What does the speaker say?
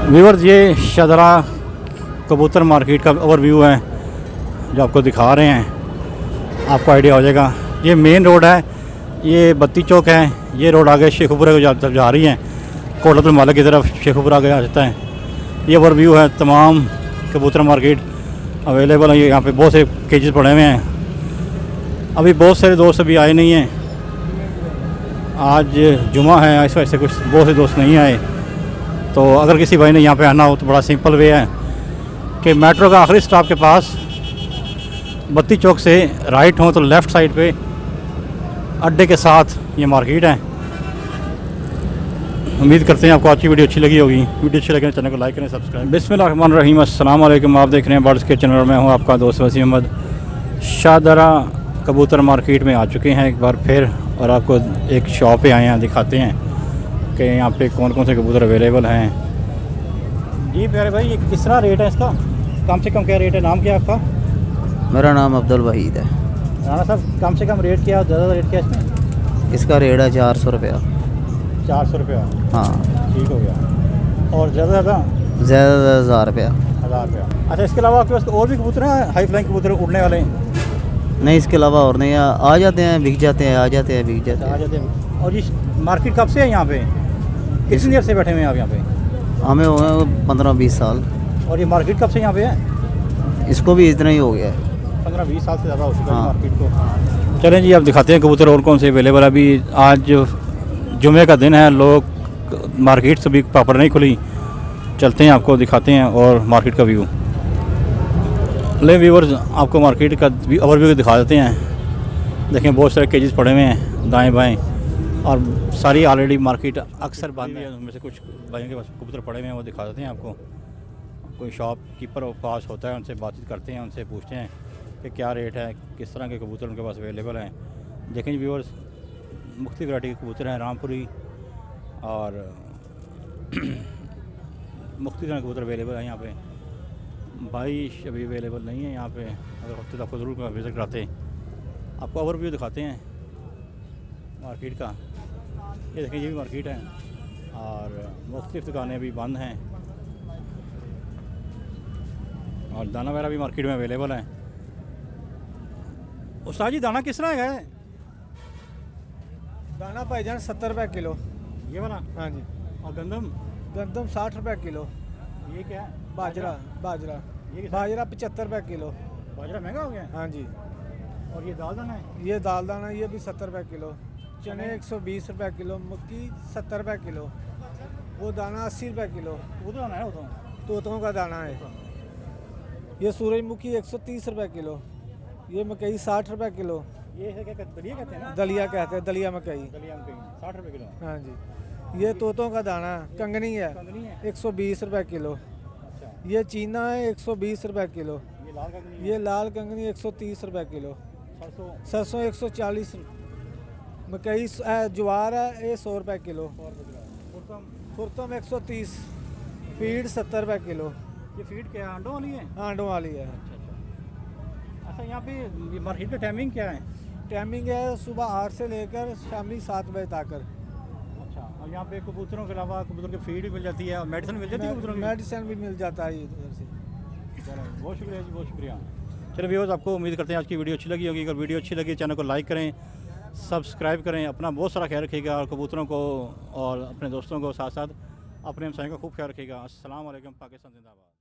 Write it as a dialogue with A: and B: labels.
A: Viewers, ये शाहदरा कबूतर market का ओवरव्यू है जो आपको दिखा रहे हैं। आपको आइडिया हो जाएगा। ये मेन रोड है, ये बत्ती चौक है। ये रोड आगे शेखुपुरा को जा रही है, कोटला माला की तरफ शेखुपुरा आगे आ जाता है। ये ओवरव्यू है। तमाम कबूतर मार्केट अवेलेबल है। यहाँ पे बहुत से केजेस पड़े हुए हैं। अभी बहुत सारे दोस्त अभी आए नहीं हैं। आज जुमा है, इस वजह से कुछ बहुत से दोस्त नहीं आए। तो अगर किसी भाई ने यहाँ पे आना हो तो बड़ा सिंपल वे है कि मेट्रो का आखिरी स्टॉप के पास बत्ती चौक से राइट हो तो लेफ़्ट साइड पे अड्डे के साथ ये मार्केट है। उम्मीद करते हैं आपको आज की वीडियो अच्छी लगी होगी। वीडियो अच्छी लगे तो चैनल को लाइक करें, सब्सक्राइब। बिस्मिल्लाहिर्रहमानिर्रहीम, अस्सलाम वालेकुम। आप देख रहे हैं बर्ड्स के चैनल में हूँ आपका दोस्त वसीम अहमद। शाहदरा कबूतर मार्केट में आ चुके हैं एक बार फिर, और आपको एक शॉप पे आए हैं, दिखाते हैं कि यहाँ पे कौन कौन से कबूतर अवेलेबल हैं। जी प्यारे भाई, ये किस तरह रेट है इसका? कम से कम क्या रेट है? नाम क्या है आपका?
B: मेरा नाम अब्दुल वहीद है।
A: राना साहब, कम से कम रेट क्या, ज़्यादा रेट क्या इसमें?
B: इसका रेट है 400 रुपया।
A: 400 रुपया?
B: हाँ,
A: ठीक हो गया। और ज़्यादा
B: ज़्यादा 1000 रुपया।
A: 1000 रुपया। अच्छा, इसके अलावा आपके पास और भी कबूतर हैं, हाई फ्लाइंग कबूतर उड़ने वाले?
B: नहीं, इसके अलावा और नहीं। आ जाते हैं, बिक जाते हैं, आ जाते हैं, बिक जाते
A: आ
B: हैं।
A: जाते हैं। और ये मार्केट कब से है यहाँ पे? कितनी देर से बैठे हुए हैं आप यहाँ पे?
B: हमें हो गए 15-20 साल।
A: और ये मार्केट कब से यहाँ पे है?
B: इसको भी इतना ही हो गया है।
A: 15-20 साल से ज़्यादा हो चुका है
B: हाँ।
A: मार्केट को। चलें जी, आप दिखाते हैं कबूतर और कौन से अवेलेबल। अभी आज जुमे का दिन है, लोग मार्केट से भी प्रॉपर नहीं खुली। चलते हैं, आपको दिखाते हैं और मार्केट का व्यू। ले व्यूअर्स, आपको मार्केट का ओवरव्यू दिखा देते हैं। देखें, बहुत सारे केजेस पड़े हुए हैं दाएं बाएं, और सारी ऑलरेडी मार्केट अक्सर बंद है। उनमें से कुछ भाइयों के पास कबूतर पड़े हुए हैं, वो दिखा देते हैं आपको। कोई शॉप कीपर पास होता है, उनसे बातचीत करते हैं, उनसे पूछते हैं कि क्या रेट है, किस तरह के कबूतर उनके पास अवेलेबल हैं। देखें व्यूअर्स, मुख्तलिफ वैरायटी के कबूतर हैं, रामपुरी और मुख्तलिफ तरह के कबूतर अवेलेबल हैं यहाँ पे। भाई अभी अवेलेबल नहीं है यहाँ पे, अगर होते तो आपको ज़रूर विज़िट कराते। आपको ओवरव्यू दिखाते हैं मार्केट का। ये देखें, ये भी मार्केट है और मुख्तलिफ दुकानें अभी बंद हैं, और दाना वगैरह भी मार्केट में अवेलेबल है। उस्ताद जी, दाना किस तरह है?
C: दाना भाईजान 70 रुपये किलो।
A: ये वाला?
C: हाँ जी।
A: और गंदम?
C: गंदम 60 रुपये किलो।
A: ये क्या है?
C: बाजरा बाजरा
A: ये किस?
C: बाजरा 75 रुपये किलो।
A: बाजरा महंगा हो गया है?
C: हाँ जी।
A: और ये दाल दाना है?
C: ये दाल दाना ये भी 70 रुपये किलो। चने 120 रुपये किलो। मक्की 70 रुपये किलो। वो दाना 80 रुपये किलो।
A: वो तो दाना है, वो तो।
C: तोतों का दाना है। ये सूरजमुखी 130 रुपये किलो। ये मकई 60 रुपये किलो।
A: ये है क्या, दलिया कहते हैं ना?
C: दलिया कहते हैं, दलिया मकई।
A: दलिया मकई 60 रुपये किलो।
C: हाँ जी। ये तोतों का दाना है, कंगनी है,
A: कंगनी है?
C: 120 रुपये किलो।
A: अच्छा।
C: ये चीना है 120 रुपये किलो।
A: ये लाल कंगनी?
C: ये लाल कंगनी 130 रुपये किलो।
A: सरसों?
C: सरसों 140। मकई ज्वार है, ये 100 रुपये किलो।
A: 100 रुपये किलो। कुर्तम?
C: खुरतम 130। फीड 70 रुपये किलो।
A: ये फीड क्या है, अंडों वाली है?
C: आंडों वाली है।
A: अच्छा, यहाँ पे ये मार्केट का टाइमिंग क्या है?
C: टाइमिंग है सुबह 8 से लेकर शामी 7 बजे तक।
A: अच्छा, और यहाँ पे कबूतरों के अलावा कबूतर की फीड भी मिल जाती है और मेडिसिन मिल जाती है कबूतरों की?
C: मेडिसिन भी मिल जाता है इधर से।
A: चलो, बहुत शुक्रिया जी, बहुत शुक्रिया। चलो व्यूअर्स, आपको उम्मीद करते हैं आज की वीडियो अच्छी लगी होगी। अगर वीडियो अच्छी लगी, चैनल को लाइक करें, सब्सक्राइब करें। अपना बहुत सारा ख्याल रखिएगा, और कबूतरों को और अपने दोस्तों को, साथ साथ अपने हमसायों का खूब ख्याल रखिएगा। अस्सलाम वालेकुम। पाकिस्तान जिंदाबाद।